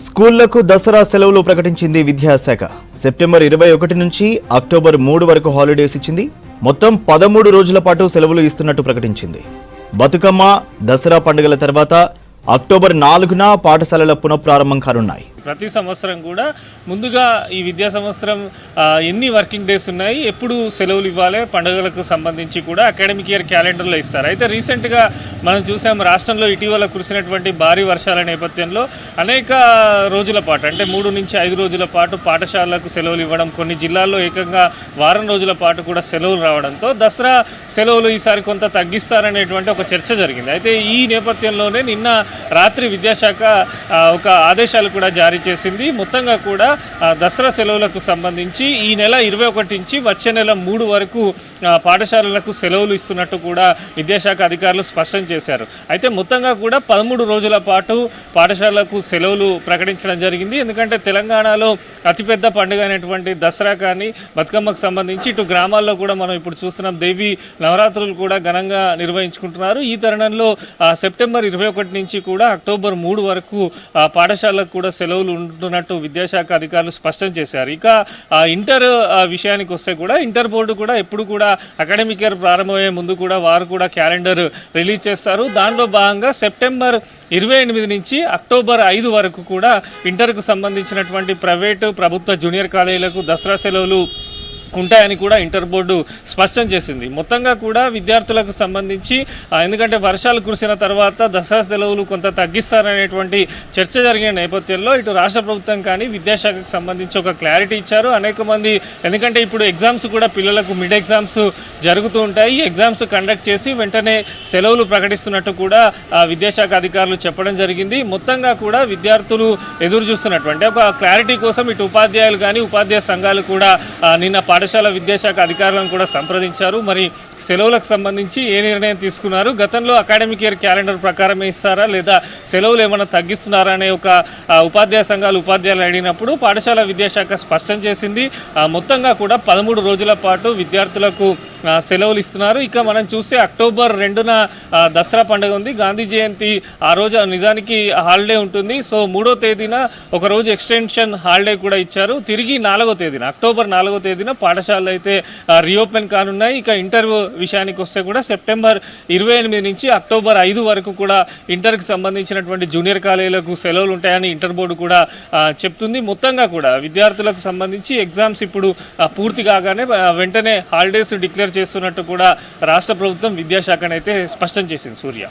స్కూళ్లకు దసరా సెలవులు ప్రకటించింది విద్యాశాఖ. సెప్టెంబర్ 21 నుంచి అక్టోబర్ 3 వరకు హాలిడేస్ ఇచ్చింది. మొత్తం 13 రోజుల పాటు సెలవులు ఇస్తున్నట్టు ప్రకటించింది. బతుకమ్మ, దసరా పండుగల తర్వాత అక్టోబర్ 4న పాఠశాలల పునఃప్రారంభం కానున్నాయి. ప్రతి సంవత్సరం కూడా ముందుగా ఈ విద్యా సంవత్సరం ఎన్ని వర్కింగ్ డేస్ ఉన్నాయి, ఎప్పుడు సెలవులు ఇవ్వాలి, పండుగలకు సంబంధించి కూడా అకాడమిక్ ఇయర్ క్యాలెండర్లో ఇస్తారు. అయితే రీసెంట్గా మనం చూసాం, రాష్ట్రంలో ఇటీవల కురిసినటువంటి భారీ వర్షాల నేపథ్యంలో అనేక రోజుల పాటు అంటే 3 నుంచి 5 రోజుల పాటు పాఠశాలలకు సెలవులు ఇవ్వడం, కొన్ని జిల్లాల్లో ఏకంగా వారం రోజుల పాటు కూడా సెలవులు రావడంతో దసరా సెలవులు ఈసారి కొంత తగ్గిస్తారనేటువంటి ఒక చర్చ జరిగింది. అయితే ఈ నేపథ్యంలోనే నిన్న రాత్రి విద్యాశాఖ ఒక ఆదేశాలు కూడా జారీ చేసింది. మొత్తంగా కూడా దసరా సెలవులకు సంబంధించి ఈ నెల 21 నుంచి వచ్చే నెల 3 వరకు పాఠశాలలకు సెలవులు ఇస్తున్నట్టు కూడా విద్యాశాఖ అధికారులు స్పష్టం చేశారు. అయితే మొత్తంగా కూడా 13 రోజుల పాటు పాఠశాలలకు సెలవులు ప్రకటించడం జరిగింది. ఎందుకంటే తెలంగాణలో అతిపెద్ద పండుగ అయినటువంటి దసరా కానీ బతుకమ్మకు సంబంధించి ఇటు గ్రామాల్లో కూడా మనం ఇప్పుడు చూస్తున్నాం, దేవి నవరాత్రులు కూడా ఘనంగా నిర్వహించుకుంటున్నారు. ఈ తరుణంలో సెప్టెంబర్ 21 నుంచి కూడా అక్టోబర్ 3 వరకు పాఠశాలకు కూడా సెలవులు ఉంటున్నట్టు విద్యాశాఖ అధికారులు స్పష్టం చేశారు. ఇక ఇంటర్ విషయానికి వస్తే కూడా ఇంటర్ బోర్డు కూడా ఎప్పుడు కూడా అకాడమిక్ ఇయర్ ప్రారంభమయ్యే ముందు కూడా వారు కూడా క్యాలెండర్ రిలీజ్ చేస్తారు. దానిలో భాగంగా సెప్టెంబర్ 28 నుంచి అక్టోబర్ 5 వరకు కూడా ఇంటర్కు సంబంధించినటువంటి ప్రైవేటు, ప్రభుత్వ జూనియర్ కాలేజీలకు దసరా సెలవులు ఉంటాయని కూడా ఇంటర్ బోర్డు స్పష్టం చేసింది. మొత్తంగా కూడా విద్యార్థులకు సంబంధించి ఎందుకంటే వర్షాలు కురిసిన తర్వాత దసరా సెలవులు కొంత తగ్గిస్తారనేటువంటి చర్చ జరిగిన నేపథ్యంలో ఇటు రాష్ట్ర ప్రభుత్వం కానీ విద్యాశాఖకు సంబంధించి ఒక క్లారిటీ ఇచ్చారు. అనేక మంది ఎందుకంటే ఇప్పుడు ఎగ్జామ్స్ కూడా పిల్లలకు మిడ్ ఎగ్జామ్స్ జరుగుతూ ఉంటాయి. ఈ ఎగ్జామ్స్ కండక్ట్ చేసి వెంటనే సెలవులు ప్రకటిస్తున్నట్టు కూడా విద్యాశాఖ అధికారులు చెప్పడం జరిగింది. మొత్తంగా కూడా విద్యార్థులు ఎదురు చూస్తున్నటువంటి ఒక క్లారిటీ కోసం ఇటు ఉపాధ్యాయులు కానీ ఉపాధ్యాయ సంఘాలు కూడా నిన్న పాఠశాల విద్యాశాఖ అధికారులను కూడా సంప్రదించారు. మరి సెలవులకు సంబంధించి ఏ నిర్ణయం తీసుకున్నారు, గతంలో అకాడమిక్ ఇయర్ క్యాలెండర్ ప్రకారమే ఇస్తారా లేదా సెలవులు ఏమైనా తగ్గిస్తున్నారా అనే ఒక ఉపాధ్యాయ సంఘాలు ఉపాధ్యాయులు అడిగినప్పుడు పాఠశాల విద్యాశాఖ స్పష్టం చేసింది. మొత్తంగా కూడా 13 రోజుల పాటు విద్యార్థులకు సెలవులు ఇస్తున్నారు. ఇక మనం చూస్తే అక్టోబర్ 2న దసరా పండుగ ఉంది, గాంధీ జయంతి. ఆ రోజు నిజానికి హాలిడే ఉంటుంది. సో 3వ తేదీన ఒకరోజు ఎక్స్టెన్షన్ హాలిడే కూడా ఇచ్చారు. తిరిగి 4వ తేదీన అక్టోబర్ 4వ తేదీన పాఠశాలలు అయితే రీఓపెన్ కానున్నాయి. ఇక ఇంటర్ విషయానికి వస్తే కూడా సెప్టెంబర్ 28 నుంచి అక్టోబర్ 5 వరకు కూడా ఇంటర్కి సంబంధించినటువంటి జూనియర్ కాలేజీలకు సెలవులు ఉంటాయని ఇంటర్ బోర్డు కూడా చెప్తుంది. మొత్తంగా కూడా విద్యార్థులకు సంబంధించి ఎగ్జామ్స్ ఇప్పుడు పూర్తి కాగానే వెంటనే హాలిడేస్ డిక్లేర్ చేస్తున్నట్టు కూడా రాష్ట్ర ప్రభుత్వం విద్యాశాఖనైతే స్పష్టం చేసింది. సూర్య.